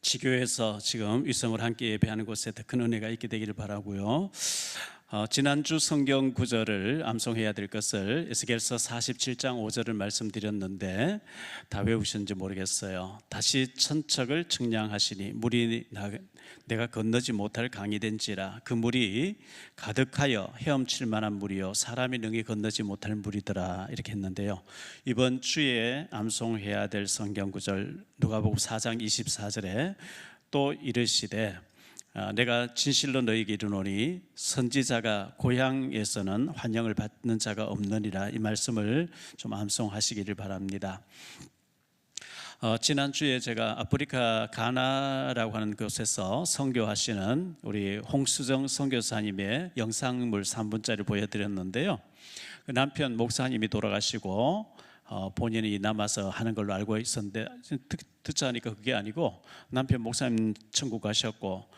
지교에서 지금 위성을 함께 예배하는 곳에 더 큰 은혜가 있게 되기를 바라고요. 지난주 성경 구절을 암송해야 될 것을 에스겔서 47장 5절을 말씀드렸는데 다 외우셨는지 모르겠어요. 다시 천척을 측량하시니 물이 내가 건너지 못할 강이 된지라. 그 물이 가득하여 헤엄칠 만한 물이요 사람이 능히 건너지 못할 물이더라. 이렇게 했는데요, 이번 주에 암송해야 될 성경 구절 누가복음 4장 24절에 또 이르시되 내가 진실로 너희에게 이르노니 선지자가 고향에서는 환영을 받는 자가 없느니라. 이 말씀을 좀 암송하시기를 바랍니다. 지난주에 제가 아프리카 가나라고 하는 곳에서 선교하시는 우리 홍수정 선교사님의 영상물 3분짜리 보여드렸는데요, 그 남편 목사님이 돌아가시고 본인이 남아서 하는 걸로 알고 있었는데 듣자 하니까 그게 아니고 남편 목사님 천국 가셨고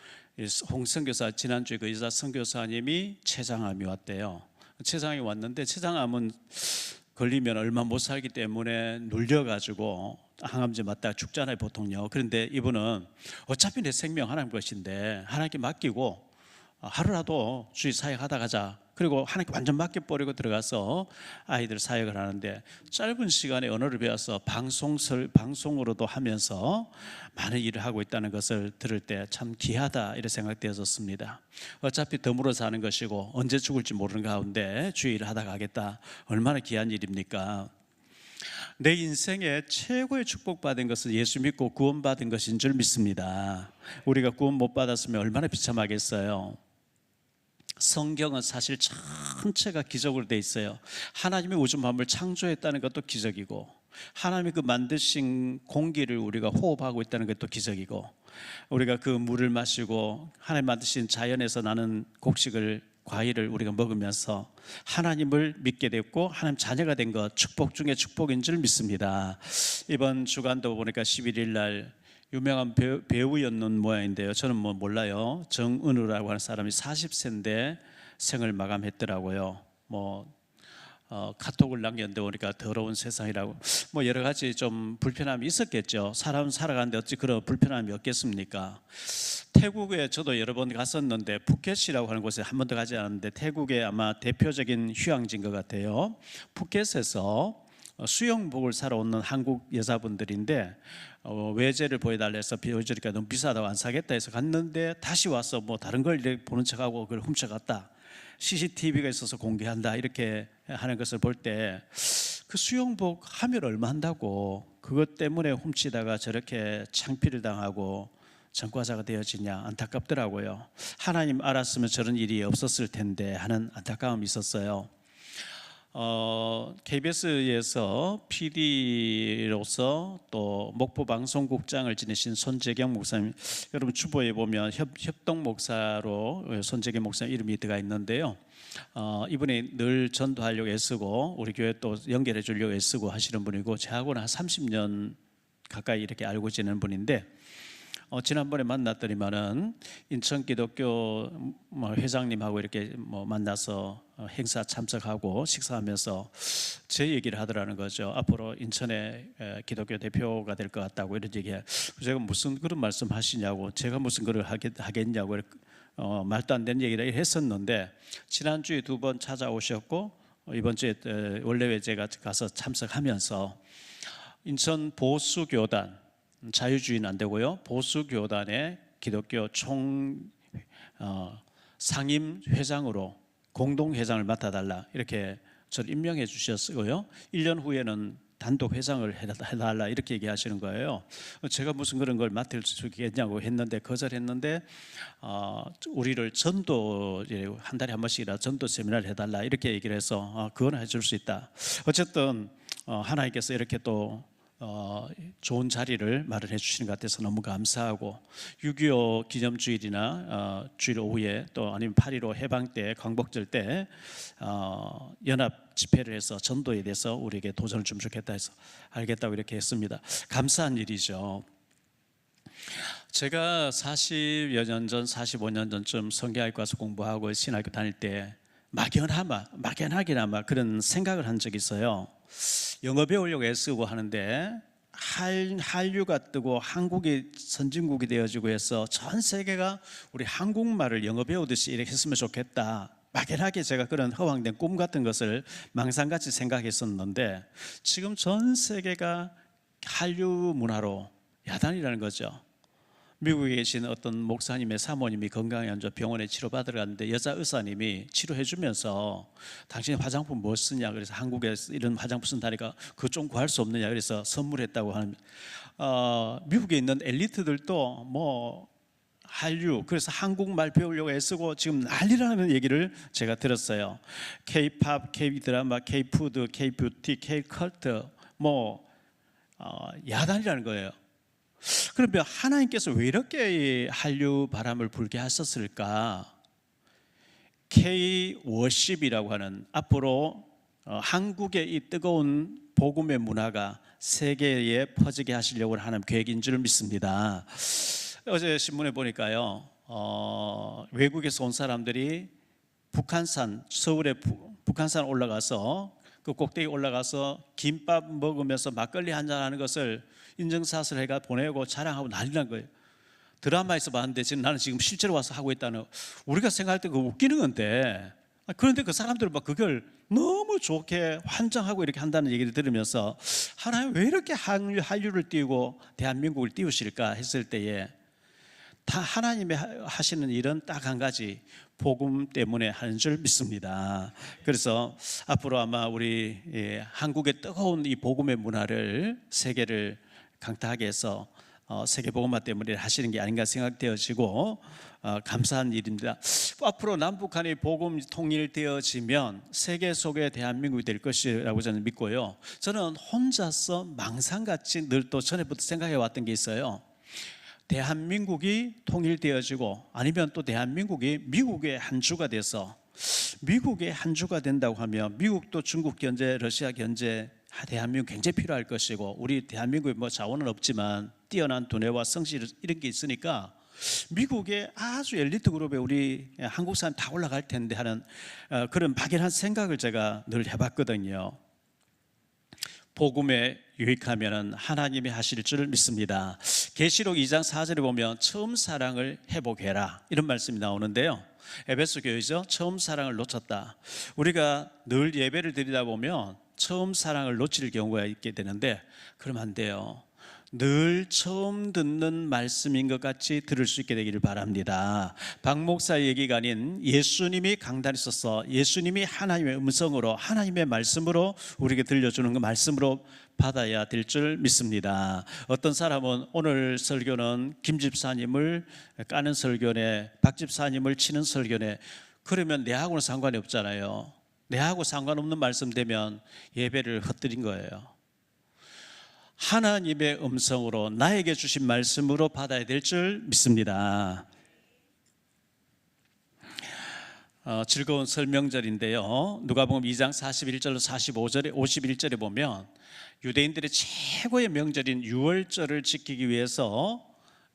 홍 선교사 지난주에 그 여자 선교사님이 췌장암이 왔대요. 췌장암이 왔는데 췌장암은 걸리면 얼마 못 살기 때문에 눌려가지고 항암제 맞다가 죽잖아요 보통요. 그런데 이분은 어차피 내 생명 하나님 것인데 하나님께 맡기고 하루라도 주의 사역하다 가자, 그리고 하나님께 완전 맡겨버리고 들어가서 아이들 사역을 하는데 짧은 시간에 언어를 배워서 방송으로도 하면서 많은 일을 하고 있다는 것을 들을 때 참 귀하다 이런 생각되어졌습니다. 어차피 덤으로 사는 것이고 언제 죽을지 모르는 가운데 주의 일을 하다 가겠다, 얼마나 귀한 일입니까? 내 인생에 최고의 축복받은 것은 예수 믿고 구원받은 것인 줄 믿습니다. 우리가 구원 못 받았으면 얼마나 비참하겠어요. 성경은 사실 전체가 기적으로 돼 있어요. 하나님이 우주 만물을 창조했다는 것도 기적이고, 하나님이 그 만드신 공기를 우리가 호흡하고 있다는 것도 기적이고, 우리가 그 물을 마시고 하나님 만드신 자연에서 나는 곡식을 과일을 우리가 먹으면서 하나님을 믿게 됐고 하나님 자녀가 된 것, 축복 중에 축복인 줄 믿습니다. 이번 주간도 보니까 11일 날 유명한 배우였는 모양인데요, 저는 몰라요. 정은우라고 하는 사람이 40세인데 생을 마감했더라고요. 카톡을 남겼는데 보니까 더러운 세상이라고 여러 가지 좀 불편함이 있었겠죠. 사람 살아가는데 어찌 그런 불편함이 없겠습니까? 태국에 저도 여러 번 갔었는데 푸켓이라고 하는 곳에 한 번도 가지 않았는데 태국의 아마 대표적인 휴양지인 것 같아요. 푸켓에서 수영복을 사러 오는 한국 여자분들인데 외제를 보여달라 해서 보여주니까 너무 비싸다고 안 사겠다 해서 갔는데 다시 와서 다른 걸 보는 척하고 그걸 훔쳐갔다, CCTV가 있어서 공개한다 이렇게 하는 것을 볼 때 그 수영복 하면 얼마 한다고 그것 때문에 훔치다가 저렇게 창피를 당하고 전과자가 되어지냐 안타깝더라고요. 하나님 알았으면 저런 일이 없었을 텐데 하는 안타까움이 있었어요. KBS에서 PD로서 또 목포방송국장을 지내신 손재경 목사님, 여러분 주보에 보면 협동 목사로 손재경 목사님 이름이 들어가 있는데요, 이분이 늘 전도하려고 애쓰고 우리 교회 또 연결해 주려고 애쓰고 하시는 분이고 저하고는 한 30년 가까이 이렇게 알고 지내는 분인데 지난번에 만났더니만은 인천 기독교 회장님하고 이렇게 만나서 행사 참석하고 식사하면서 제 얘기를 하더라는 거죠. 앞으로 인천의 기독교 대표가 될 것 같다고 이런 얘기해. 제가 무슨 그런 말씀하시냐고, 제가 무슨 그걸 하겠냐고 말도 안 되는 얘기를 했었는데 지난주에 2번 찾아오셨고 이번 주에 원래 제가 가서 참석하면서 인천 보수교단, 자유주의는 안 되고요, 보수교단의 기독교 상임 회장으로 공동회장을 맡아달라 이렇게 저를 임명해 주셨고요, 1년 후에는 단독 회장을 해달라 이렇게 얘기하시는 거예요. 제가 무슨 그런 걸 맡을 수 있겠냐고 했는데 거절했는데 우리를 전도 한 달에 한 번씩이라 전도 세미나를 해달라 이렇게 얘기를 해서 그건 해줄 수 있다. 어쨌든 하나님께서 이렇게 또 좋은 자리를 마련해 주시는 것 같아서 너무 감사하고, 6.25 기념주일이나 주일 오후에 또 아니면 8.15 해방 때 광복절 때 연합 집회를 해서 전도에 대해서 우리에게 도전을 좀 좋겠다 해서 알겠다고 이렇게 했습니다. 감사한 일이죠. 제가 40여 년 전, 45년 전쯤 성경학교 가서 공부하고 신학교 다닐 때 막연하게나마 그런 생각을 한 적이 있어요. 영어 배우려고 애쓰고 하는데 한류가 뜨고 한국이 선진국이 되어지고 해서 전 세계가 우리 한국말을 영어 배우듯이 이렇게 했으면 좋겠다. 막연하게 제가 그런 허황된 꿈 같은 것을 망상같이 생각했었는데 지금 전 세계가 한류 문화로 야단이라는 거죠. 미국에 계신 어떤 목사님의 사모님이 건강이 안 좋아 병원에 치료받으러 갔는데 여자 의사님이 치료해 주면서 당신이 화장품 뭐 쓰냐 그래서 한국에 이런 화장품 쓴다니까 그거 좀 구할 수 없느냐 그래서 선물했다고 하는 미국에 있는 엘리트들도 뭐 한류 그래서 한국말 배우려고 애쓰고 지금 난리라는 얘기를 제가 들었어요. K-팝, K-드라마, K-푸드, K-뷰티, K-컬트 뭐 야단이라는 거예요. 그러면 하나님께서 왜 이렇게 한류 바람을 불게 하셨을까? K-워십이라고 하는 앞으로 한국의 이 뜨거운 복음의 문화가 세계에 퍼지게 하시려고 하는 계획인 줄 믿습니다. 어제 신문에 보니까요, 외국에서 온 사람들이 북한산, 서울의 북한산 올라가서 그 꼭대기 올라가서 김밥 먹으면서 막걸리 한잔 하는 것을 인증샷을 해가 보내고 자랑하고 난리난 거예요. 드라마에서 봤는데 지금 나는 지금 실제로 와서 하고 있다는 우리가 생각할 때 그거 웃기는 건데 그런데 그 사람들은 막 그걸 너무 좋게 환장하고 이렇게 한다는 얘기를 들으면서 하나님 왜 이렇게 한류를 띄우고 대한민국을 띄우실까 했을 때에 다 하나님이 하시는 일은 딱 한 가지 복음 때문에 하는 줄 믿습니다. 그래서 앞으로 아마 우리 한국의 뜨거운 이 복음의 문화를 세계를 강타하게 해서 세계 복음화 때문에 하시는 게 아닌가 생각되어지고 감사한 일입니다. 앞으로 남북한이 복음 통일되어지면 세계 속의 대한민국이 될 것이라고 저는 믿고요. 저는 혼자서 망상같이 늘 또 전에부터 생각해 왔던 게 있어요. 대한민국이 통일되어지고 아니면 또 대한민국이 미국의 한 주가 돼서 미국의 한 주가 된다고 하면 미국도 중국 견제, 러시아 견제 대한민국 굉장히 필요할 것이고 우리 대한민국에 뭐 자원은 없지만 뛰어난 두뇌와 성실 이런 게 있으니까 미국의 아주 엘리트 그룹에 우리 한국 사람 다 올라갈 텐데 하는 그런 막연한 생각을 제가 늘 해봤거든요. 복음에 유익하면 하나님이 하실 줄 믿습니다. 계시록 2장 4절에 보면 처음 사랑을 회복해라 이런 말씀이 나오는데요. 에베소 교회죠. 처음 사랑을 놓쳤다. 우리가 늘 예배를 드리다 보면 처음 사랑을 놓칠 경우가 있게 되는데 그러면 안 돼요. 늘 처음 듣는 말씀인 것 같이 들을 수 있게 되기를 바랍니다. 박 목사 얘기가 아닌 예수님이 강단에 서서 예수님이 하나님의 음성으로 하나님의 말씀으로 우리에게 들려주는 그 말씀으로 받아야 될 줄 믿습니다. 어떤 사람은 오늘 설교는 김 집사님을 까는 설교네, 박 집사님을 치는 설교네. 그러면 내하고는 상관이 없잖아요. 내하고 상관없는 말씀 되면 예배를 헛들인 거예요. 하나님의 음성으로 나에게 주신 말씀으로 받아야 될 줄 믿습니다. 즐거운 설명절인데요. 누가복음 2장 41절로 45절에 51절에 보면 유대인들의 최고의 명절인 유월절을 지키기 위해서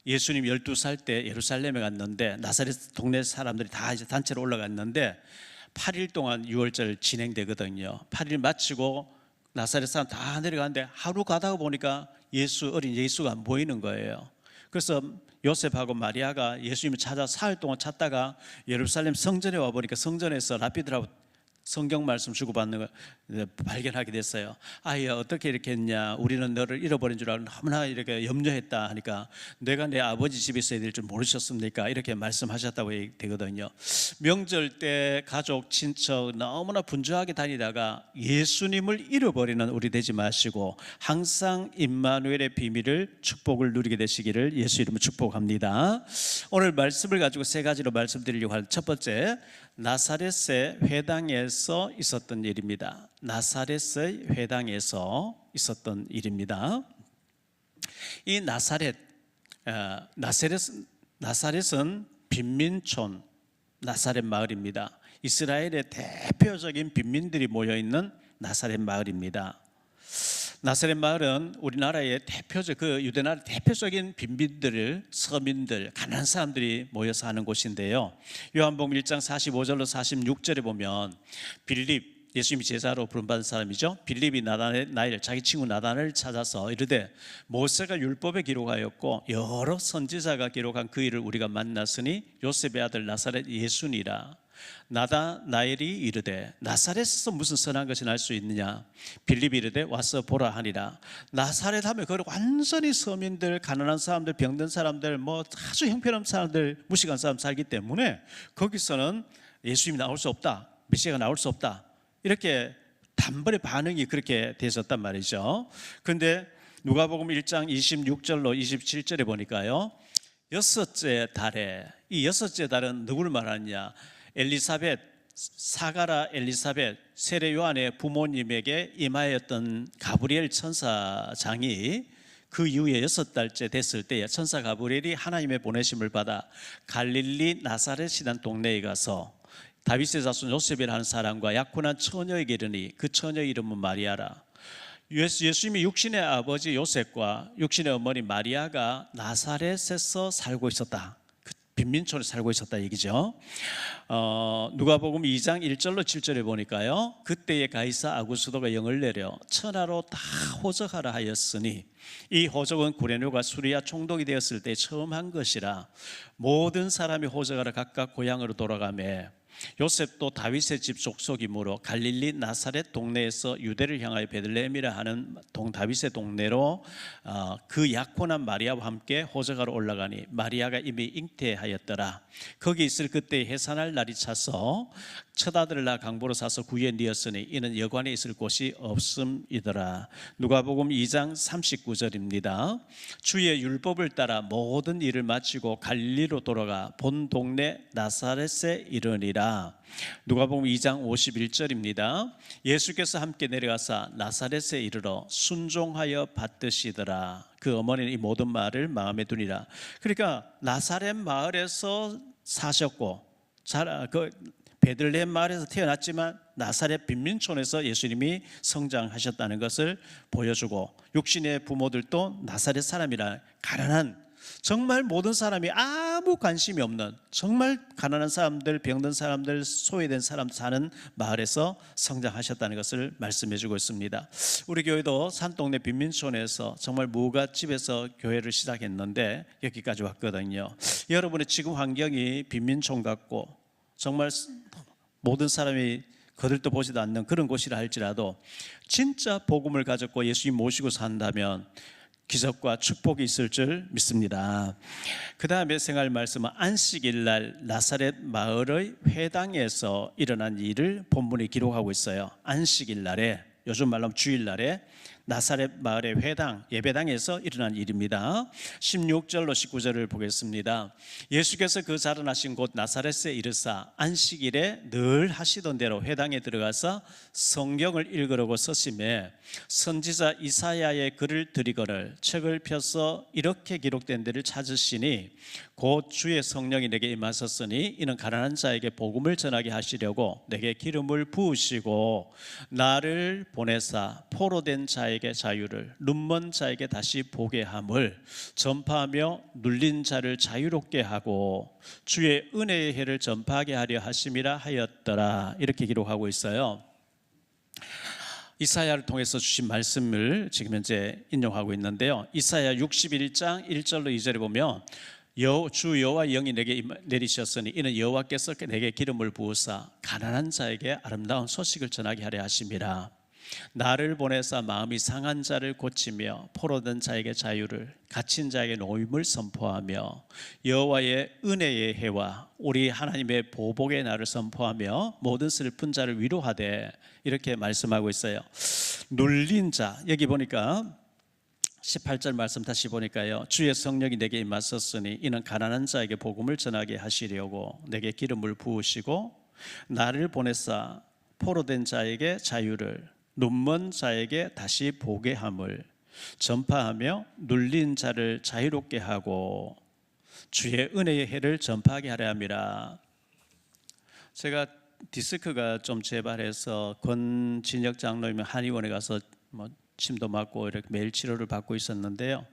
예수님 12살 때 예루살렘에 갔는데 나사렛 동네 사람들이 다 이제 단체로 올라갔는데 8일 동안 유월절 진행되거든요. 8일 마치고 나사렛 사람 다 내려가는데 하루 가다가 보니까 어린 예수가 안 보이는 거예요. 그래서 요셉하고 마리아가 예수님을 찾아 사흘 동안 찾다가 예루살렘 성전에 와보니까 성전에서 랍비들하고 성경 말씀 주고받는 걸 발견하게 됐어요. 아이야 어떻게 이렇게 했냐, 우리는 너를 잃어버린 줄 알고 너무나 이렇게 염려했다 하니까 내가 내 아버지 집에 있어야 될 줄 모르셨습니까? 이렇게 말씀하셨다고 되거든요. 명절 때 가족 친척 너무나 분주하게 다니다가 예수님을 잃어버리는 우리 되지 마시고 항상 임마누엘의 비밀을 축복을 누리게 되시기를 예수 이름으로 축복합니다. 오늘 말씀을 가지고 세 가지로 말씀드리려고 할 첫 번째, 나사렛의 회당에서 있었던 일입니다. 나사렛의 회당에서 있었던 일입니다. 이 나사렛은 빈민촌 나사렛 마을입니다. 이스라엘의 대표적인 빈민들이 모여있는 나사렛 마을입니다. 나사렛 마을은 우리나라의 유대나라의 대표적인 빈민들, 서민들, 가난한 사람들이 모여서 하는 곳인데요. 요한복음 1장 45절로 46절에 보면 빌립, 예수님이 제자로 부름받은 사람이죠. 빌립이 나단을 자기 친구 나단을 찾아서 이르되 모세가 율법에 기록하였고 여러 선지자가 기록한 그 일을 우리가 만났으니 요셉의 아들 나사렛 예수니라. 나다나엘이 이르되 나사렛에서 무슨 선한 것이 날 수 있느냐. 빌립이 이르되 와서 보라 하니라. 나사렛 하면 그 완전히 서민들, 가난한 사람들, 병든 사람들, 뭐 아주 형편없는 사람들, 무식한 사람 살기 때문에 거기서는 예수님이 나올 수 없다, 메시아가 나올 수 없다, 이렇게 단번에 반응이 그렇게 되었단 말이죠. 그런데 누가복음 1장 26절로 27절에 보니까요, 여섯째 달에, 이 여섯째 달은 누구를 말하느냐. 엘리사벳, 사가라 엘리사벳, 세례 요한의 부모님에게 임하였던 가브리엘 천사장이 그 이후에 6달째 됐을 때에 천사 가브리엘이 하나님의 보내심을 받아 갈릴리 나사렛이라는 동네에 가서 다윗의 자손 요셉이라는 사람과 약혼한 처녀에게 이르니 그 처녀 이름은 마리아라. 예수님이 육신의 아버지 요셉과 육신의 어머니 마리아가 나사렛에서 살고 있었다, 그 빈민촌에 살고 있었다 얘기죠. 누가복음 2장 1절로 7절에 보니까요, 그때에 가이사 아구스도가 영을 내려 천하로 다 호적하라 하였으니 이 호적은 구레뇨가 수리아 총독이 되었을 때 처음 한 것이라. 모든 사람이 호적하러 각각 고향으로 돌아가매 요셉도 다윗의 집 족속이므로 갈릴리 나사렛 동네에서 유대를 향하여 베들레헴이라 하는 다윗의 동네로 그 약혼한 마리아와 함께 호적하러 올라가니 마리아가 이미 잉태하였더라. 거기 있을 그때 해산할 날이 차서 첫 아들을 낳아 강보로 사서 구유에 뉘었으니 이는 여관에 있을 곳이 없음이더라. 누가복음 2장 39절입니다. 주의 율법을 따라 모든 일을 마치고 갈릴리로 돌아가 본 동네 나사렛에 이르니라. 누가복음 2장 51절입니다. 예수께서 함께 내려가사 나사렛에 이르러 순종하여 받드시더라. 그 어머니는 이 모든 말을 마음에 두니라. 그러니까 나사렛 마을에서 사셨고 베들레헴 마을에서 태어났지만 나사렛 빈민촌에서 예수님이 성장하셨다는 것을 보여주고, 육신의 부모들도 나사렛 사람이라 가난한, 정말 모든 사람이 아무 관심이 없는 정말 가난한 사람들, 병든 사람들, 소외된 사람 사는 마을에서 성장하셨다는 것을 말씀해 주고 있습니다. 우리 교회도 산동네 빈민촌에서 정말 무갓집에서 교회를 시작했는데 여기까지 왔거든요. 여러분의 지금 환경이 빈민촌 같고 정말 모든 사람이 거들떠 보지도 않는 그런 곳이라 할지라도 진짜 복음을 가졌고 예수님 모시고 산다면 기적과 축복이 있을 줄 믿습니다. 그 다음에 생활 말씀은 안식일날 나사렛 마을의 회당에서 일어난 일을 본문에 기록하고 있어요. 안식일날에, 요즘 말로 하면 주일날에 나사렛 마을의 회당, 예배당에서 일어난 일입니다. 16절로 19절을 보겠습니다. 예수께서 그 자라나신 곳 나사렛에 이르사 안식일에 늘 하시던 대로 회당에 들어가서 성경을 읽으려고 서심해 선지자 이사야의 글을 들이거늘 책을 펴서 이렇게 기록된 데를 찾으시니 곧 주의 성령이 내게 임하셨으니 이는 가난한 자에게 복음을 전하게 하시려고 내게 기름을 부으시고 나를 보내사 포로된 자에게 자유를, 눈먼 자에게 다시 보게 함을, 전파하며 눌린 자를 자유롭게 하고 주의 은혜의 해를 전파하게 하려 하심이라 하였더라. 이렇게 기록하고 있어요. 이사야를 통해서 주신 말씀을 지금 현재 인용하고 있는데요. 이사야 61장 1절로 2절에 보면 주 여호와 영이 내게 내리셨으니 이는 여호와께서 내게 기름을 부으사 가난한 자에게 아름다운 소식을 전하게 하려 하심이라. 나를 보내사 마음이 상한 자를 고치며 포로된 자에게 자유를, 갇힌 자에게 노임을 선포하며 여호와의 은혜의 해와 우리 하나님의 보복의 날을 선포하며 모든 슬픈 자를 위로하되, 이렇게 말씀하고 있어요. 눌린 자, 여기 보니까 18절 말씀 다시 보니까요, 주의 성령이 내게 임하셨으니 이는 가난한 자에게 복음을 전하게 하시려고 내게 기름을 부으시고 나를 보내사 포로된 자에게 자유를, 눈먼 자에게 다시 보게 함을, 전파하며 눌린 자를 자유롭게 하고 주의 은혜의 해를 전파하게 하려 함이라. 제가 디스크가 좀 재발해서 권진혁 장로님 한의원에 가서 침도 맞고 이렇게 매일 치료를 받고 있었는데요.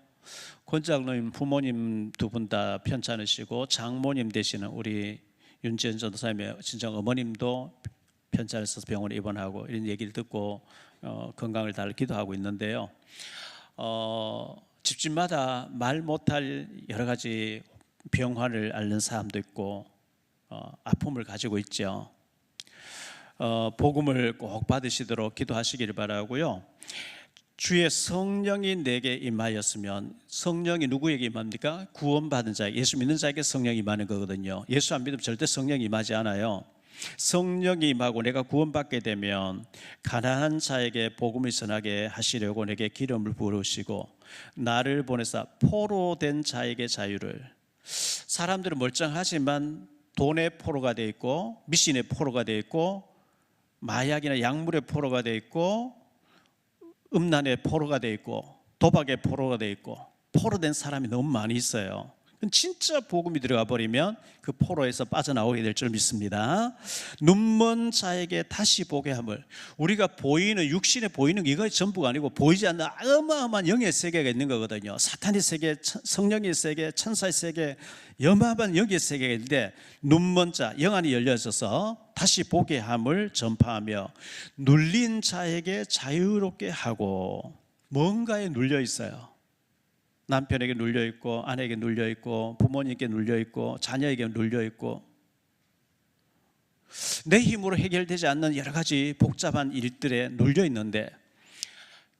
권 장로님 부모님 두 분 다 편찮으시고 장모님 되시는 우리 윤지연 전도사님의 친정 어머님도 편찮을 써서 병원에 입원하고 이런 얘기를 듣고 건강을 달라 기도하고 있는데요. 집집마다 말 못할 여러 가지 병환을 앓는 사람도 있고 아픔을 가지고 있죠. 복음을 꼭 받으시도록 기도하시기를 바라고요. 주의 성령이 내게 임하였으면, 성령이 누구에게 임합니까? 구원받은 자, 예수 믿는 자에게 성령이 임하는 거거든요. 예수 안 믿으면 절대 성령이 임하지 않아요. 성령이 임하고 내가 구원받게 되면 가난한 자에게 복음을 전하게 하시려고 내게 기름을 부으시고 나를 보내사 포로된 자에게 자유를. 사람들은 멀쩡하지만 돈의 포로가 되어 있고 미신의 포로가 되어 있고 마약이나 약물의 포로가 되어 있고 음란의 포로가 되어 있고 도박의 포로가 되어 있고 포로된 사람이 너무 많이 있어요. 진짜 복음이 들어가 버리면 그 포로에서 빠져나오게 될 줄 믿습니다. 눈먼 자에게 다시 보게 함을. 우리가 보이는 육신에 보이는 이거 전부가 아니고 보이지 않는 어마어마한 영의 세계가 있는 거거든요. 사탄의 세계, 성령의 세계, 천사의 세계, 어마어마한 영의 세계가 있는데 눈먼 자, 영안이 열려져서 다시 보게 함을 전파하며 눌린 자에게 자유롭게 하고. 뭔가에 눌려 있어요. 남편에게 눌려있고 아내에게 눌려있고 부모님께 눌려있고 자녀에게 눌려있고 내 힘으로 해결되지 않는 여러 가지 복잡한 일들에 눌려있는데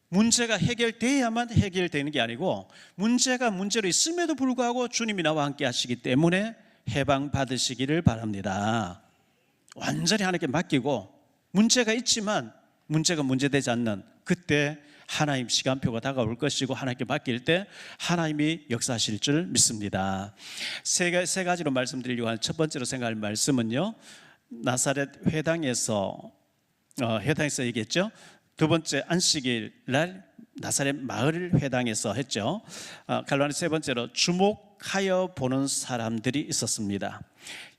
문제가 해결돼야만 해결되는 게 아니고 문제가 문제로 있음에도 불구하고 주님이 나와 함께 하시기 때문에 해방받으시기를 바랍니다. 완전히 하나님께 맡기고 문제가 있지만 문제가 문제되지 않는 그때 하나님 시간표가 다가올 것이고 하나님께 맡길 때 하나님이 역사하실 줄 믿습니다. 세 가지로 말씀드리려고 하는 첫 번째로 생각할 말씀은요, 나사렛 회당에서 얘기했죠. 두 번째 안식일 날 나사렛 마을 회당에서 했죠. 갈라니 세 번째로 주목하여 보는 사람들이 있었습니다.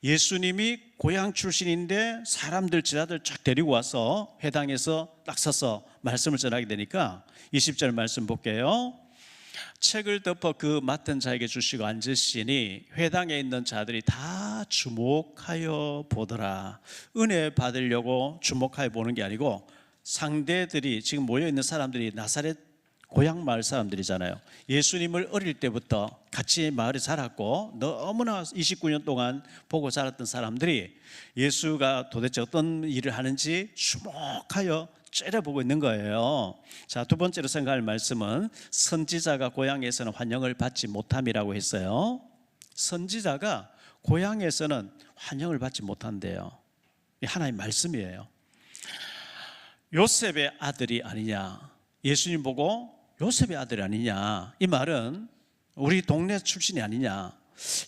예수님이 고향 출신인데 사람들 지라들 쫙 데리고 와서 회당에서 딱 서서 말씀을 전하게 되니까 20절 말씀 볼게요. 책을 덮어 그 맡은 자에게 주시고 앉으시니 회당에 있는 자들이 다 주목하여 보더라. 은혜 받으려고 주목하여 보는 게 아니고 상대들이 지금 모여있는 사람들이 나사렛 고향 마을 사람들이잖아요. 예수님을 어릴 때부터 같이 마을에 자랐고 너무나 29년 동안 보고 자랐던 사람들이 예수가 도대체 어떤 일을 하는지 주목하여 째려보고 있는 거예요. 자, 두 번째로 생각할 말씀은 선지자가 고향에서는 환영을 받지 못함이라고 했어요. 선지자가 고향에서는 환영을 받지 못한대요. 이 하나님의 말씀이에요. 요셉의 아들이 아니냐, 예수님 보고 요셉의 아들이 아니냐, 이 말은 우리 동네 출신이 아니냐.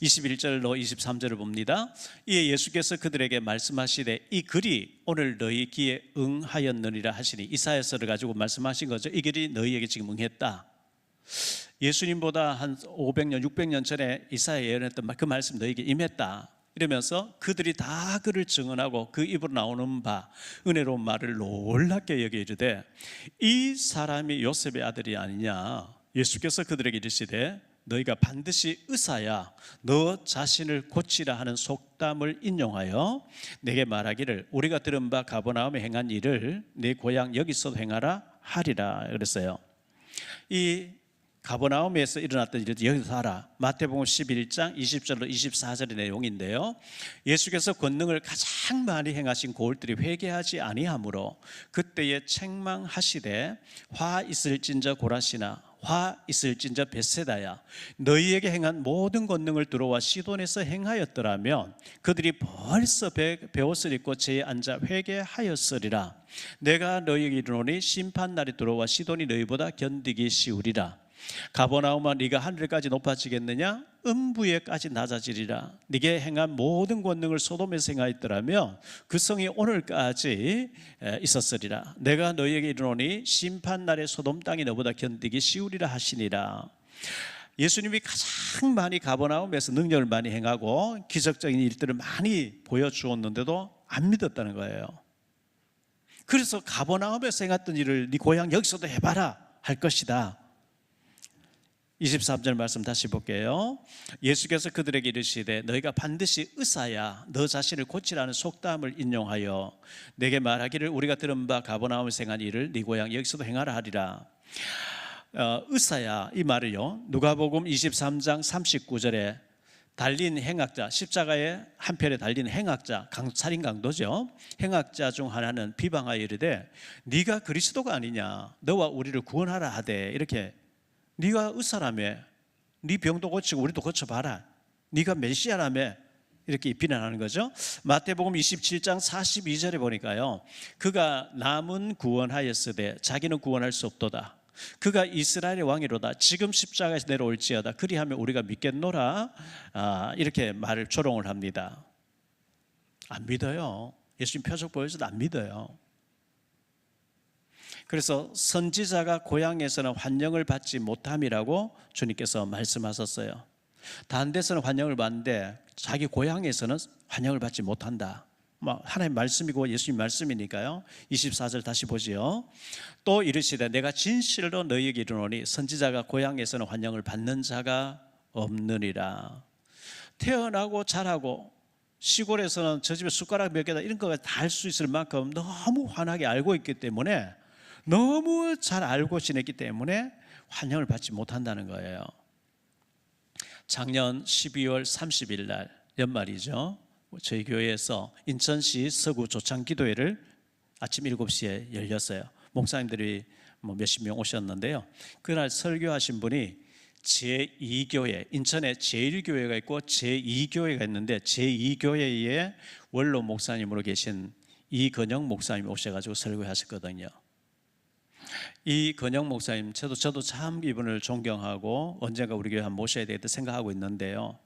21절로 23절을 봅니다. 이에 예수께서 그들에게 말씀하시되 이 글이 오늘 너희 귀에 응하였느니라 하시니, 이사야서를 가지고 말씀하신 거죠. 이 글이 너희에게 지금 응했다. 예수님보다 한 500년 600년 전에 이사야 예언했던 그 말씀 너희에게 임했다 이러면서 그들이 다 그를 증언하고 그 입으로 나오는 바 은혜로운 말을 놀랍게 여겨 이르되 이 사람이 요셉의 아들이 아니냐. 예수께서 그들에게 이르시되 너희가 반드시 의사야 너 자신을 고치라 하는 속담을 인용하여 내게 말하기를 우리가 들은 바 가버나움에 행한 일을 네 고향 여기서도 행하라 하리라 그랬어요. 이 가버나움에서 일어났던 일을 여기서 하라. 마태복음 11장 20절로 24절의 내용인데요, 예수께서 권능을 가장 많이 행하신 고을들이 회개하지 아니하므로 그때에 책망하시되 화 있을진저 고라시나 화 있을진저 벳세다야 너희에게 행한 모든 권능을 들어와 시돈에서 행하였더라면 그들이 벌써 베옷을 입고 제에 앉아 회개하였으리라. 내가 너희에게 이르노니 심판날이 들어와 시돈이 너희보다 견디기 쉬우리라. 가버나움아 네가 하늘까지 높아지겠느냐? 음부에까지 낮아지리라. 네게 행한 모든 권능을 소돔에서 행하였더라면 그 성이 오늘까지 있었으리라. 내가 너희에게 이르노니 심판날에 소돔 땅이 너보다 견디기 쉬우리라 하시니라. 예수님이 가장 많이 가버나움에서 능력을 많이 행하고 기적적인 일들을 많이 보여주었는데도 안 믿었다는 거예요. 그래서 가버나움에서 행했던 일을 네 고향 여기서도 해봐라 할 것이다. 23절 말씀 다시 볼게요. 예수께서 그들에게 이르시되 너희가 반드시 의사야 너 자신을 고치라는 속담을 인용하여 내게 말하기를 우리가 들은 바 가버나움에서 행한 일을 네 고향 여기서도 행하라 하리라. 의사야 이 말을요 누가복음 23장 39절에 달린 행악자, 십자가의 한편에 달린 행악자, 살인 강도죠. 행악자 중 하나는 비방하여 이르되 네가 그리스도가 아니냐 너와 우리를 구원하라 하되 이렇게 네가 의사라며 네 병도 고치고 우리도 고쳐봐라 네가 메시아라며 이렇게 비난하는 거죠. 마태복음 27장 42절에 보니까요 그가 남은 구원하였으되 자기는 구원할 수 없도다. 그가 이스라엘의 왕이로다. 지금 십자가에서 내려올지어다. 그리하면 우리가 믿겠노라. 이렇게 말을 조롱을 합니다. 안 믿어요. 예수님 표적 보여줘도 안 믿어요. 그래서 선지자가 고향에서는 환영을 받지 못함이라고 주님께서 말씀하셨어요. 다른 데서는 환영을 받는데 자기 고향에서는 환영을 받지 못한다. 하나님 말씀이고 예수님 말씀이니까요. 24절 다시 보지요. 또 이르시되 내가 진실로 너희에게 이르노니 선지자가 고향에서는 환영을 받는 자가 없느니라. 태어나고 자라고 시골에서는 저 집에 숟가락 몇 개다 이런 거 다 할 수 있을 만큼 너무 환하게 알고 있기 때문에 너무 잘 알고 지냈기 때문에 환영을 받지 못한다는 거예요. 작년 12월 30일 날 연말이죠. 저희 교회에서 인천시 서구 조창기도회를 아침 7시에 열렸어요. 목사님들이 몇십 명 오셨는데요. 그날 설교하신 분이 제2교회, 인천에 제1교회가 있고 제2교회가 있는데 제2교회의 원로 목사님으로 계신 이건영 목사님 오셔가지고 설교하셨거든요. 이건영 목사님, 저도 참 이분을 존경하고 언젠가 우리 교회 한번 모셔야 되겠다 생각하고 있는데요.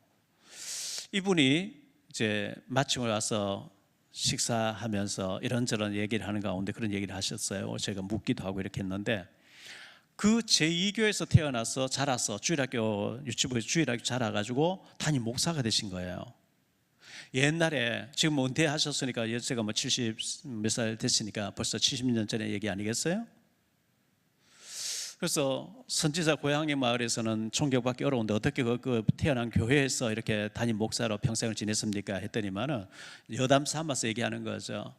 이분이 이제 마침을 와서 식사하면서 이런저런 얘기를 하는 가운데 그런 얘기를 하셨어요. 제가 묻기도 하고 이렇게 했는데 그 제2교에서 태어나서 자라서 주일학교 유치부에서 주일학교 자라가지고 담임 목사가 되신 거예요. 옛날에 지금 은퇴하셨으니까 제가 70 몇 살 됐으니까 벌써 70년 전의 얘기 아니겠어요? 그래서 선지자 고향의 마을에서는 존경받기 어려운데 어떻게 그 태어난 교회에서 이렇게 담임 목사로 평생을 지냈습니까? 했더니만은 여담 삼아서 얘기하는 거죠.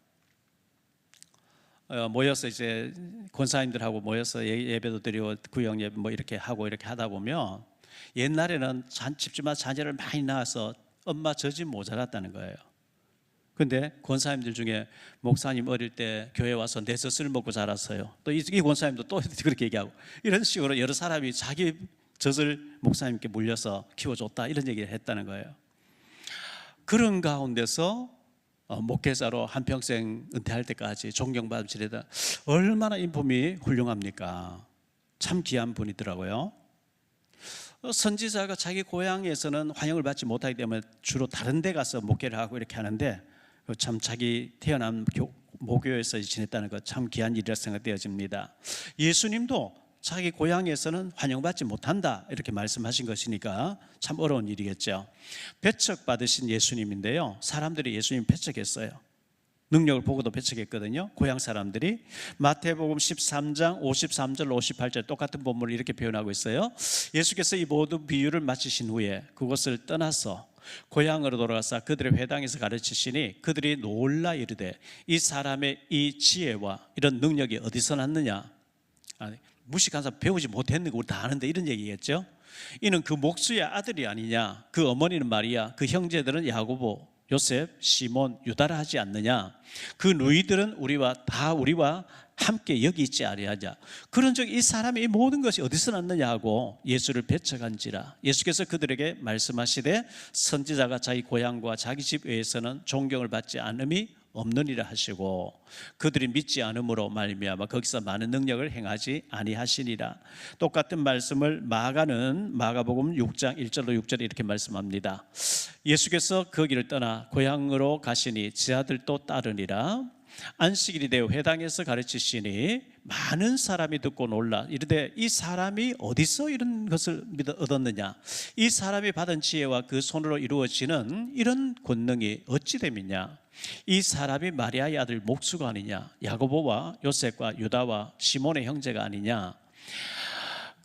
모여서 이제 권사님들하고 모여서 예배도 드리고 구역 예배 이렇게 하고 이렇게 하다 보면 옛날에는 집집마다 자녀를 많이 낳아서 엄마 저 집 모자랐다는 거예요. 근데 권사님들 중에 목사님 어릴 때 교회 와서 내 젖을 먹고 자랐어요. 또 이 권사님도 또 그렇게 얘기하고 이런 식으로 여러 사람이 자기 젖을 목사님께 물려서 키워줬다 이런 얘기를 했다는 거예요. 그런 가운데서 목회자로 한평생 은퇴할 때까지 존경받음 지내다 얼마나 인품이 훌륭합니까? 참 귀한 분이더라고요. 선지자가 자기 고향에서는 환영을 받지 못하기 때문에 주로 다른 데 가서 목회를 하고 이렇게 하는데 참 자기 태어난 모교에서 지냈다는 것 참 귀한 일이라 생각되어집니다. 예수님도 자기 고향에서는 환영받지 못한다 이렇게 말씀하신 것이니까 참 어려운 일이겠죠. 배척받으신 예수님인데요, 사람들이 예수님 배척했어요. 능력을 보고도 배척했거든요. 고향 사람들이. 마태복음 13장 53절 58절 똑같은 본문을 이렇게 표현하고 있어요. 예수께서 이 모든 비유를 마치신 후에 그곳을 떠나서 고향으로 돌아가서 그들의 회당에서 가르치시니 그들이 놀라 이르되 이 사람의 이 지혜와 이런 능력이 어디서 났느냐. 무식한 사람 배우지 못했는 거 우리 다 아는데 이런 얘기겠죠. 이는 그 목수의 아들이 아니냐. 그 어머니는 마리아, 그 형제들은 야고보, 요셉, 시몬, 유다라 하지 않느냐. 그 누이들은 우리와 함께 여기 있지 아니하냐. 그런즉 이 사람의 이 모든 것이 어디서 났느냐 하고 예수를 배척한지라. 예수께서 그들에게 말씀하시되 선지자가 자기 고향과 자기 집 외에서는 존경을 받지 않음이 없느니라 하시고 그들이 믿지 않음으로 말미암아 거기서 많은 능력을 행하지 아니하시니라. 똑같은 말씀을 마가복음 6장 1절로 6절에 이렇게 말씀합니다. 예수께서 거기를 떠나 고향으로 가시니 제 아들도 따르니라. 안식일이 되어 회당에서 가르치시니 많은 사람이 듣고 놀라 이르되 이 사람이 어디서 이런 것을 얻었느냐. 이 사람이 받은 지혜와 그 손으로 이루어지는 이런 권능이 어찌 됨이냐. 이 사람이 마리아의 아들 목수가 아니냐. 야고보와 요셉과 유다와 시몬의 형제가 아니냐.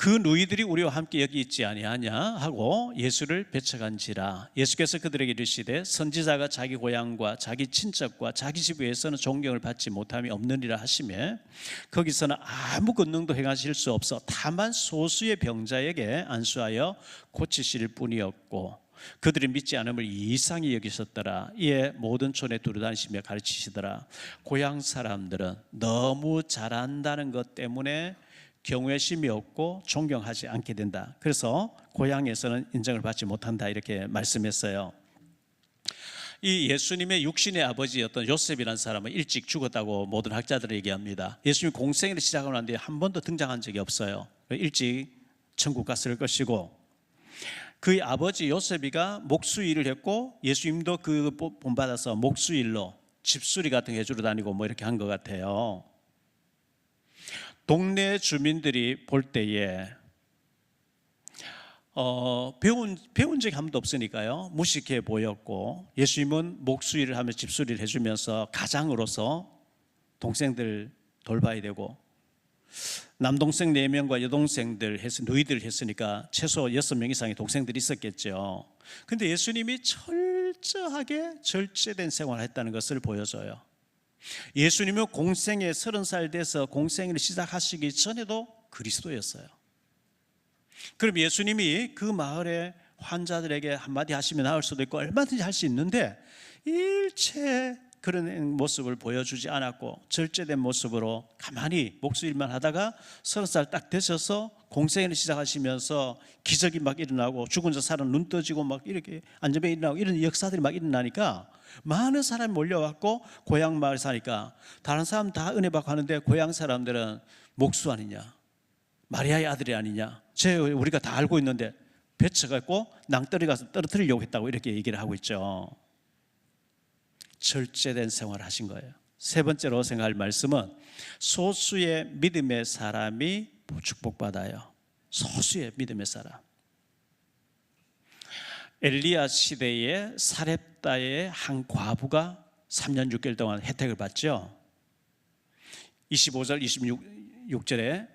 그 누이들이 우리와 함께 여기 있지 아니하냐 하고 예수를 배척한지라. 예수께서 그들에게 이르시되 선지자가 자기 고향과 자기 친척과 자기 집 외에서는 존경을 받지 못함이 없느니라 하시매 거기서는 아무 권능도 행하실 수 없어 다만 소수의 병자에게 안수하여 고치실 뿐이었고 그들이 믿지 않음을 이상히 여기셨더라. 이에 모든 촌에 두루다니시며 가르치시더라. 고향 사람들은 너무 잘한다는 것 때문에 경외심이 없고 존경하지 않게 된다. 그래서 고향에서는 인정을 받지 못한다 이렇게 말씀했어요. 이 예수님의 육신의 아버지였던 요셉이라는 사람은 일찍 죽었다고 모든 학자들이 얘기합니다. 예수님이 공생애를 시작하고 난 뒤에 한 번도 등장한 적이 없어요. 일찍 천국 갔을 것이고 그의 아버지 요셉이가 목수일을 했고 예수님도 그 본받아서 목수일로 집수리 같은 거 해주러 다니고 뭐 이렇게 한 것 같아요. 동네 주민들이 볼 때에 배운 적이 한 번도 없으니까요 무식해 보였고 예수님은 목수일을 하며 집수리를 해주면서 가장으로서 동생들 돌봐야 되고 남동생 4명과 여동생들 누이들 했으니까 최소 6명 이상의 동생들이 있었겠죠. 근데 예수님이 철저하게 절제된 생활을 했다는 것을 보여줘요. 예수님은 공생에 30살 돼서 공생을 시작하시기 전에도 그리스도였어요. 그럼 예수님이 그 마을의 환자들에게 한마디 하시면 나을 수도 있고 얼마든지 할 수 있는데 일체 그런 모습을 보여주지 않았고 절제된 모습으로 가만히 목수일만 하다가 30살 딱 되셔서 공생애를 시작하시면서 기적이 막 일어나고 죽은 자 살아 눈 떠지고 막 이렇게 안전병이 일어나고 이런 역사들이 막 일어나니까 많은 사람이 몰려왔고 고향 마을 사니까 다른 사람 다 은혜 받고 하는데 고향 사람들은 목수 아니냐 마리아의 아들이 아니냐 쟤 우리가 다 알고 있는데 배쳐갖고 낭떠러리 가서 떨어뜨리려고 했다고 이렇게 얘기를 하고 있죠. 절제된 생활을 하신 거예요. 세 번째로 생각할 말씀은 소수의 믿음의 사람이 축복받아요. 소수의 믿음의 사람. 엘리야 시대에 사렙다의 한 과부가 3년 6개월 동안 혜택을 받죠. 25절 26절에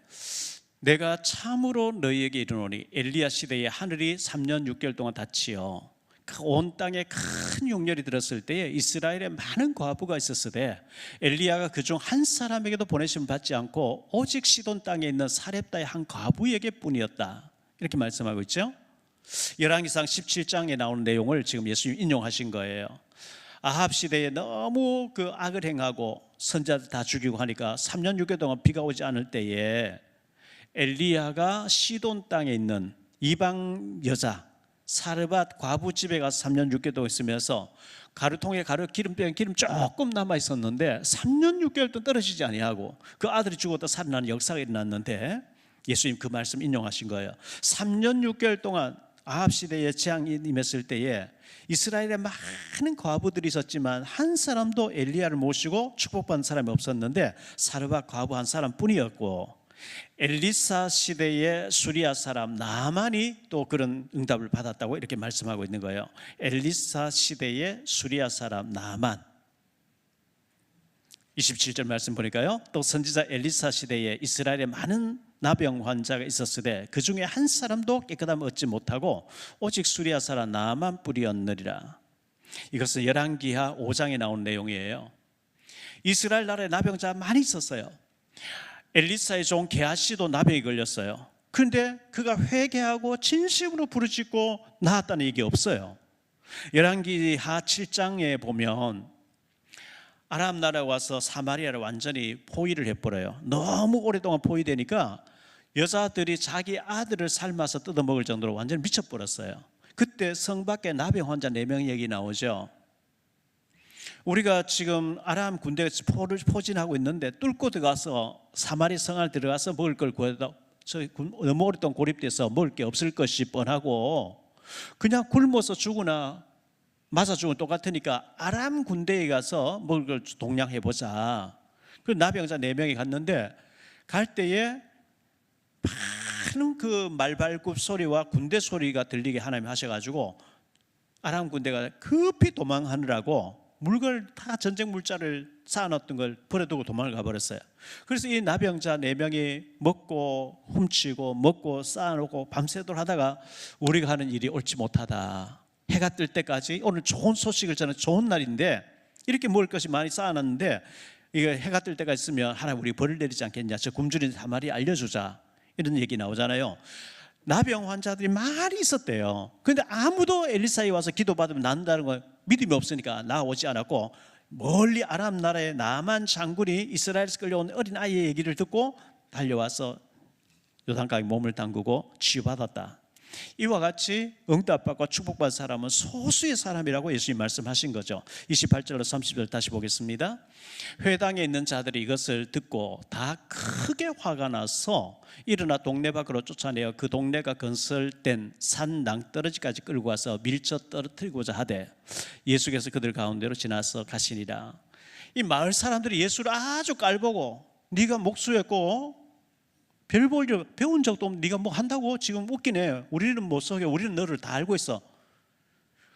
내가 참으로 너희에게 이르노니 엘리야 시대에 하늘이 3년 6개월 동안 닫히어 온 땅에 큰 용렬이 들었을 때에 이스라엘에 많은 과부가 있었으되 엘리야가 그중 한 사람에게도 보내심 받지 않고 오직 시돈 땅에 있는 사렙다의 한 과부에게 뿐이었다 이렇게 말씀하고 있죠. 열왕기상 17장에 나오는 내용을 지금 예수님이 인용하신 거예요. 아합 시대에 너무 그 악을 행하고 선지자들 다 죽이고 하니까 3년 6개월 동안 비가 오지 않을 때에 엘리야가 시돈 땅에 있는 이방 여자 사르밧 과부 집에 가서 3년 6개월 동안 있으면서 가루통에 기름병에 기름 조금 남아 있었는데 3년 6개월 동안 떨어지지 아니하고 그 아들이 죽었다 살아나는 역사가 일어났는데 예수님 그 말씀 인용하신 거예요. 3년 6개월 동안 아합 시대에 재앙이 임했을 때에 이스라엘에 많은 과부들이 있었지만 한 사람도 엘리야를 모시고 축복받은 사람이 없었는데 사르밧 과부 한 사람뿐이었고 엘리사 시대의 수리아 사람 나만이 또 그런 응답을 받았다고 이렇게 말씀하고 있는 거예요. 엘리사 시대의 수리아 사람 나만 27절 말씀 보니까요. 또 선지자 엘리사 시대에 이스라엘에 많은 나병 환자가 있었으되 그 중에 한 사람도 깨끗함을 얻지 못하고 오직 수리아 사람 나만 뿌리었느리라. 이것은 열왕기하 5장에 나온 내용이에요. 이스라엘 나라에 나병자 많이 있었어요. 엘리사의 종 게하시도 나병이 걸렸어요. 그런데 그가 회개하고 진심으로 부르짖고 나았다는 얘기 없어요. 열왕기하 7장에 보면 아람 나라에 와서 사마리아를 완전히 포위를 해버려요. 너무 오랫동안 포위되니까 여자들이 자기 아들을 삶아서 뜯어먹을 정도로 완전히 미쳐버렸어요. 그때 성 밖에 나병 환자 4명 얘기 나오죠. 우리가 지금 아람 군대가 포진하고 있는데 뚫고 들어가서 사마리 성 안에 들어가서 먹을 걸 구해도 너무 오랫동안 고립돼서 먹을 게 없을 것이 뻔하고 그냥 굶어서 죽으나 맞아 죽으면 똑같으니까 아람 군대에 가서 먹을 걸 동냥해보자. 그 나병자 4명이 갔는데 갈 때에 많은 그 말발굽 소리와 군대 소리가 들리게 하나님 하셔가지고 아람 군대가 급히 도망하느라고 물건을 다 전쟁 물자를 쌓아놨던 걸 버려두고 도망을 가버렸어요. 그래서 이 나병자 4명이 먹고 훔치고 먹고 쌓아놓고 밤새도록 하다가 우리가 하는 일이 옳지 못하다. 해가 뜰 때까지 오늘 좋은 소식을 전해 좋은 날인데 이렇게 먹을 것이 많이 쌓아놨는데 이거 해가 뜰 때까지 있으면 하나님 우리 벌을 내리지 않겠냐. 저 굶주린 사마리 알려주자. 이런 얘기 나오잖아요. 나병 환자들이 많이 있었대요. 그런데 아무도 엘리사에 와서 기도받으면 낫는다는 거 믿음이 없으니까 나오지 않았고, 멀리 아람 나라의 나만 장군이 이스라엘에서 끌려온 어린 아이의 얘기를 듣고 달려와서 요단강에 몸을 담그고 치유받았다. 이와 같이 응답받고 축복받은 사람은 소수의 사람이라고 예수님 말씀하신 거죠. 28절로 30절 다시 보겠습니다. 회당에 있는 자들이 이것을 듣고 다 크게 화가 나서 일어나 동네 밖으로 쫓아내어 그 동네가 건설된 산 낭떠러지까지 끌고 와서 밀쳐 떨어뜨리고자 하되 예수께서 그들 가운데로 지나서 가시니라. 이 마을 사람들이 예수를 아주 깔보고 네가 목수였고 별 볼 일 배운 적도 없는 네가 뭐 한다고 지금 웃기네. 우리는 못 속여. 우리는 너를 다 알고 있어.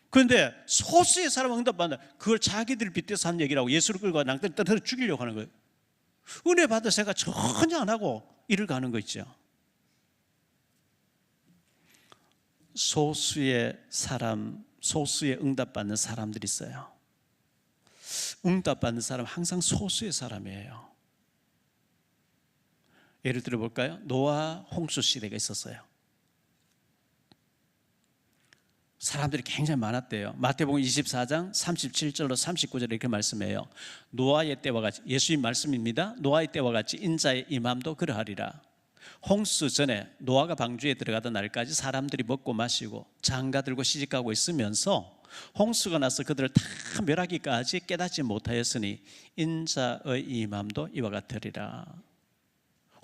그런데 소수의 사람은 응답받는다. 그걸 자기들을 빗대서 한 얘기라고 예수를 끌고 낭떠러지 떨어뜨려 죽이려고 하는 거예요. 은혜 받을 생각 전혀 안 하고 일을 가는 거 있죠. 소수의 사람, 소수의 응답받는 사람들이 있어요. 응답받는 사람 항상 소수의 사람이에요. 예를 들어 볼까요? 노아 홍수 시대가 있었어요. 사람들이 굉장히 많았대요. 마태복음 24장 37절로 39절에 이렇게 말씀해요. 노아의 때와 같이, 예수님 말씀입니다. 노아의 때와 같이 인자의 임함도 그러하리라. 홍수 전에 노아가 방주에 들어가던 날까지 사람들이 먹고 마시고 장가 들고 시집가고 있으면서 홍수가 나서 그들을 다 멸하기까지 깨닫지 못하였으니 인자의 임함도 이와 같으리라.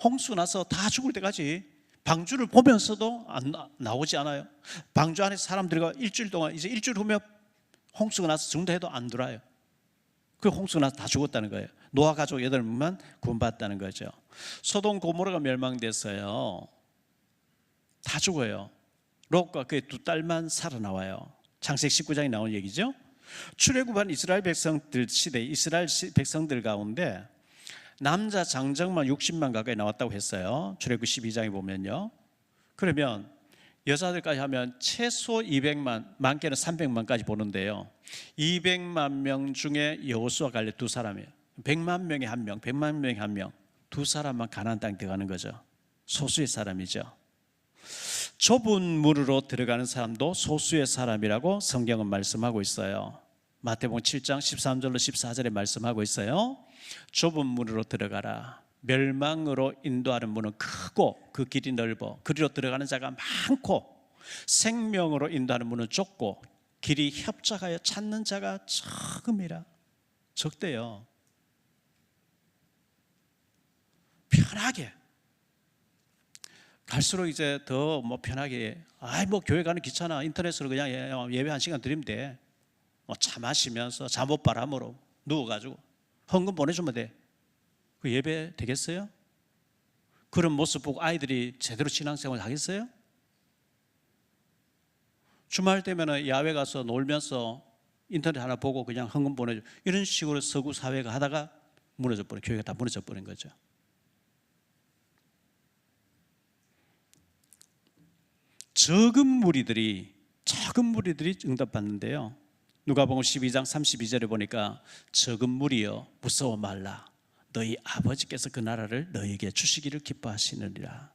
홍수 나서 다 죽을 때까지 방주를 보면서도 나오지 않아요. 방주 안에 사람들과 일주일 동안, 이제 일주일 후면 홍수가 나서 죽는다 해도 안 들어와요. 그 홍수가 나서 다 죽었다는 거예요. 노아 가족 8명만 구원받았다는 거죠. 소돔 고모라가 멸망됐어요. 다 죽어요. 롯과 그의 2딸만 살아나와요. 창세기 19장에 나온 얘기죠. 출애굽한 이스라엘 백성들 시대, 이스라엘 백성들 가운데 남자 장정만 60만 가까이 나왔다고 했어요. 출애굽 12장에 보면요. 그러면 여자들까지 하면 최소 200만, 많게는 300만까지 보는데요. 200만 명 중에 여호수아 갈렙 2사람이에요. 100만 명에 1명, 100만 명에 1명, 2사람만 가나안 땅에 들어가는 거죠. 소수의 사람이죠. 좁은 문으로 들어가는 사람도 소수의 사람이라고 성경은 말씀하고 있어요. 마태복음 7장 13절로 14절에 말씀하고 있어요. 좁은 문으로 들어가라. 멸망으로 인도하는 문은 크고 그 길이 넓어 그리로 들어가는 자가 많고, 생명으로 인도하는 문은 좁고 길이 협착하여 찾는 자가 적음이라. 적대요. 편하게 갈수록 이제 더 뭐 편하게, 뭐 교회 가는 귀찮아, 인터넷으로 그냥 예배 1시간 드리면 돼. 뭐 차 마시면서 잠옷바람으로 누워가지고 헌금 보내주면 돼. 그 예배 되겠어요? 그런 모습 보고 아이들이 제대로 신앙생활 하겠어요? 주말 되면 야외 가서 놀면서 인터넷 하나 보고 그냥 헌금 보내줘. 이런 식으로 서구 사회가 하다가 무너져 버린, 교회가 다 무너져 버린 거죠. 적은 무리들이 응답받는데요. 누가복음 12장 32절에 보니까 적은 무리여 무서워 말라. 너희 아버지께서 그 나라를 너희에게 주시기를 기뻐하시느니라.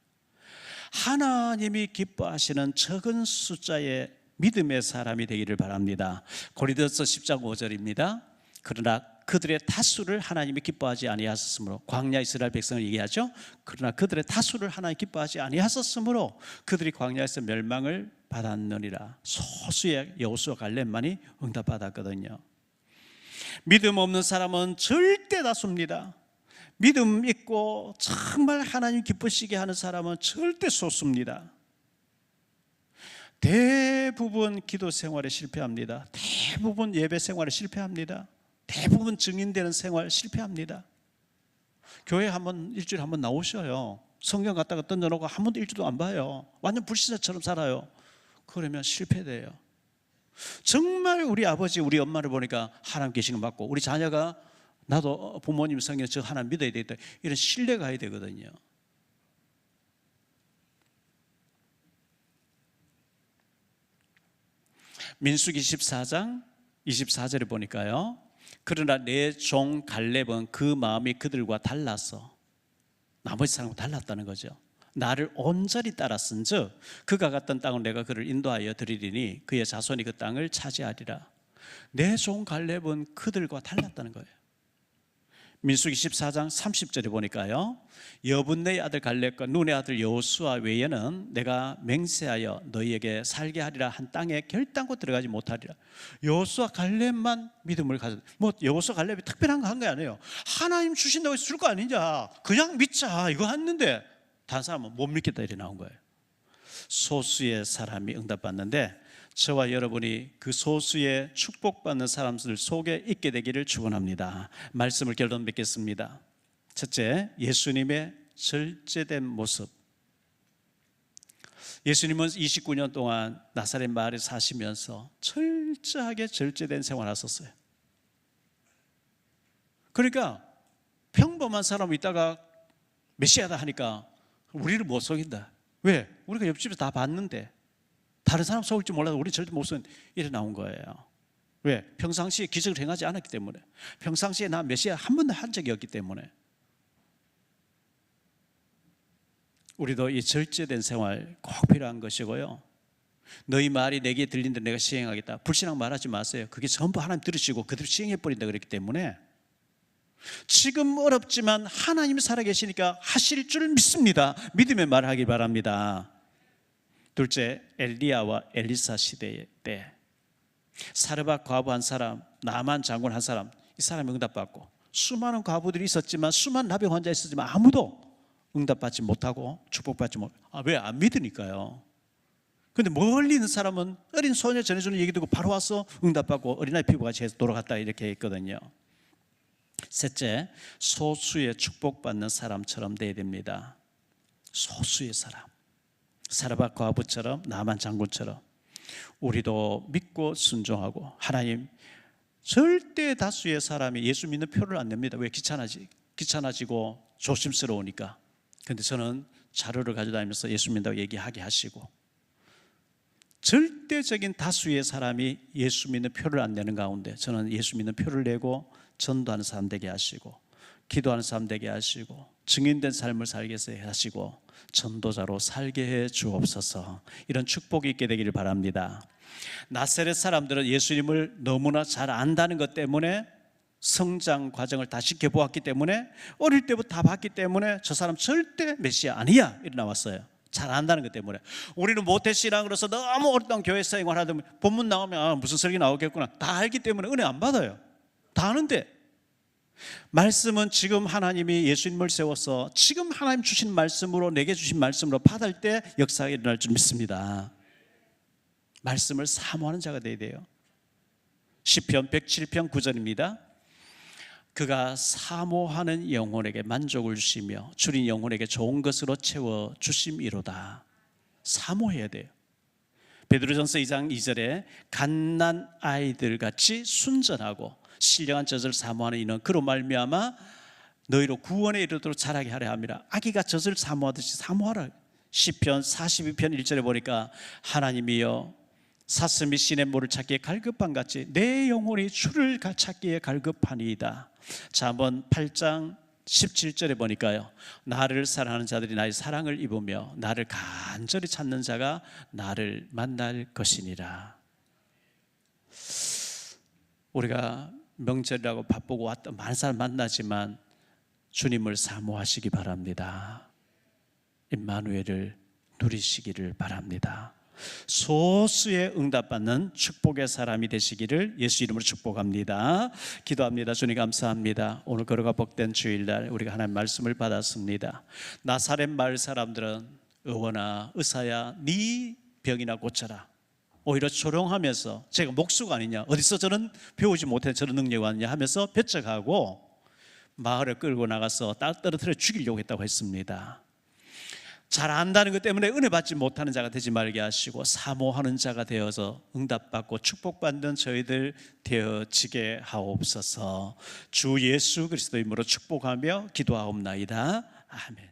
하나님이 기뻐하시는 적은 숫자의 믿음의 사람이 되기를 바랍니다. 고린도서 10장 5절입니다. 그러나 그들의 다수를 하나님이 기뻐하지 아니하셨으므로, 광야 이스라엘 백성을 얘기하죠. 그러나 그들의 다수를 하나님이 기뻐하지 아니하셨으므로 그들이 광야에서 멸망을 받았느니라. 소수의 여호수아 갈렙만이 응답받았거든요. 믿음 없는 사람은 절대 다수입니다. 믿음 있고 정말 하나님 기쁘시게 하는 사람은 절대 소수입니다. 대부분 기도 생활에 실패합니다. 대부분 예배 생활에 실패합니다. 대부분 증인되는 생활 실패합니다. 교회 일주일에 한번 나오셔요. 성경 갖다가 던져놓고 한 번도 일주일도 안 봐요. 완전 불신자처럼 살아요. 그러면 실패돼요. 정말 우리 아버지 우리 엄마를 보니까 하나님 계신 거 맞고, 우리 자녀가 나도 부모님 성경 저 하나 믿어야 되겠다, 이런 신뢰가 해야 되거든요. 민수기 14장 24절에 보니까요, 그러나 내 종 갈렙은 그 마음이 그들과 달라서, 나머지 사람과 달랐다는 거죠. 나를 온전히 따랐은즉 그가 갔던 땅을 내가 그를 인도하여 드리리니 그의 자손이 그 땅을 차지하리라. 내 종 갈렙은 그들과 달랐다는 거예요. 민수기 14장 30절에 보니까요, 여분네의 아들 갈렙과 눈의 아들 여호수아 외에는 내가 맹세하여 너희에게 살게 하리라 한 땅에 결단코 들어가지 못하리라. 여호수아 갈렙만 믿음을 가졌. 뭐 여호수아 갈렙이 특별한 거 한 게 아니에요. 하나님 주신다고 해서 줄 거 아니냐, 그냥 믿자 이거 했는데 다른 사람은 못 믿겠다 이렇게 나온 거예요. 소수의 사람이 응답받는데 저와 여러분이 그 소수의 축복받는 사람들 속에 있게 되기를 축원합니다. 말씀을 결론 맺겠습니다. 첫째, 예수님의 절제된 모습. 예수님은 29년 동안 나사렛 마을에 사시면서 철저하게 절제된 생활을 하셨어요. 그러니까 평범한 사람이 있다가 메시아다 하니까 우리를 못 속인다. 왜? 우리가 옆집에서 다 봤는데, 다른 사람 속을지 몰라도 우리 절대 못 속인, 이래 나온 거예요. 왜? 평상시에 기적을 행하지 않았기 때문에, 평상시에 나 메시아 한 번도 한 적이 없기 때문에. 우리도 이 절제된 생활 꼭 필요한 것이고요. 너희 말이 내게 들린다 내가 시행하겠다, 불신앙 말하지 마세요. 그게 전부 하나님 들으시고 그대로 시행해버린다 그랬기 때문에, 지금 어렵지만 하나님이 살아계시니까 하실 줄 믿습니다. 믿음의 말하기 바랍니다. 둘째, 엘리야와 엘리사 시대 때 사르밧 과부 한 사람, 나만 장군 한 사람, 이 사람이 응답받고, 수많은 과부들이 있었지만, 수많은 나병 환자 있었지만 아무도 응답받지 못하고 축복받지 못. 왜? 안 믿으니까요. 그런데 멀리 있는 사람은 어린 소녀 전해주는 얘기 듣고 바로 와서 응답받고 어린아이 피부같이 해서 돌아갔다 이렇게 했거든요. 셋째, 소수의 축복받는 사람처럼 돼야 됩니다. 소수의 사람, 사르밧 과부처럼, 나만 장군처럼 우리도 믿고 순종하고, 하나님 절대 다수의 사람이 예수 믿는 표를 안 냅니다. 왜? 귀찮아지고 조심스러우니까. 그런데 저는 자료를 가져다니면서 예수 믿는다고 얘기하게 하시고, 절대적인 다수의 사람이 예수 믿는 표를 안 내는 가운데 저는 예수 믿는 표를 내고 전도하는 사람 되게 하시고, 기도하는 사람 되게 하시고, 증인된 삶을 살게 하시고, 전도자로 살게 해 주옵소서. 이런 축복이 있게 되기를 바랍니다. 나사렛 사람들은 예수님을 너무나 잘 안다는 것 때문에, 성장 과정을 다 지켜보았기 때문에, 어릴 때부터 다 봤기 때문에 저 사람 절대 메시아 아니야 이렇게 나왔어요. 잘 안다는 것 때문에. 우리는 모태신앙으로서 너무 오랫동안 교회 생활하다 보면 본문 나오면 무슨 설교 나오겠구나 다 알기 때문에 은혜 안 받아요. 다 아는데, 말씀은 지금 하나님이 예수님을 세워서 지금 하나님 주신 말씀으로, 내게 주신 말씀으로 받을 때 역사가 일어날 줄 믿습니다. 말씀을 사모하는 자가 되어야 돼요. 시편 107편 9절입니다. 그가 사모하는 영혼에게 만족을 주시며 줄인 영혼에게 좋은 것으로 채워 주심이로다. 사모해야 돼요. 베드로전서 2장 2절에 갓난 아이들 같이 순전하고 신령한 젖을 사모하는 이는 그로 말미암아 너희로 구원에 이르도록 자라게 하려 함이라. 아기가 젖을 사모하듯이 사모하라. 시편 42편 1절에 보니까 하나님이여 사슴이 시냇물을 찾기에 갈급한 같이 내 영혼이 주를 찾기에 갈급하니이다. 잠언 8장 17절에 보니까요, 나를 사랑하는 자들이 나의 사랑을 입으며 나를 간절히 찾는 자가 나를 만날 것이니라. 우리가 명절이라고 바쁘고 왔던 많은 사람 만나지만 주님을 사모하시기 바랍니다. 임마누엘을 누리시기를 바랍니다. 소수의 응답받는 축복의 사람이 되시기를 예수 이름으로 축복합니다. 기도합니다. 주님 감사합니다. 오늘 걸어가 복된 주일날 우리가 하나님 말씀을 받았습니다. 나사렛 마을 사람들은 의원아 의사야 네 병이나 고쳐라, 오히려 조롱하면서 제가 목수가 아니냐, 어디서 저는 배우지 못해 저런 능력이 왔냐 하면서 배척하고 마을을 끌고 나가서 떨어뜨려 죽이려고 했다고 했습니다. 잘 안다는 것 때문에 은혜 받지 못하는 자가 되지 말게 하시고 사모하는 자가 되어서 응답받고 축복받는 저희들 되어지게 하옵소서. 주 예수 그리스도 이름으로 축복하며 기도하옵나이다. 아멘.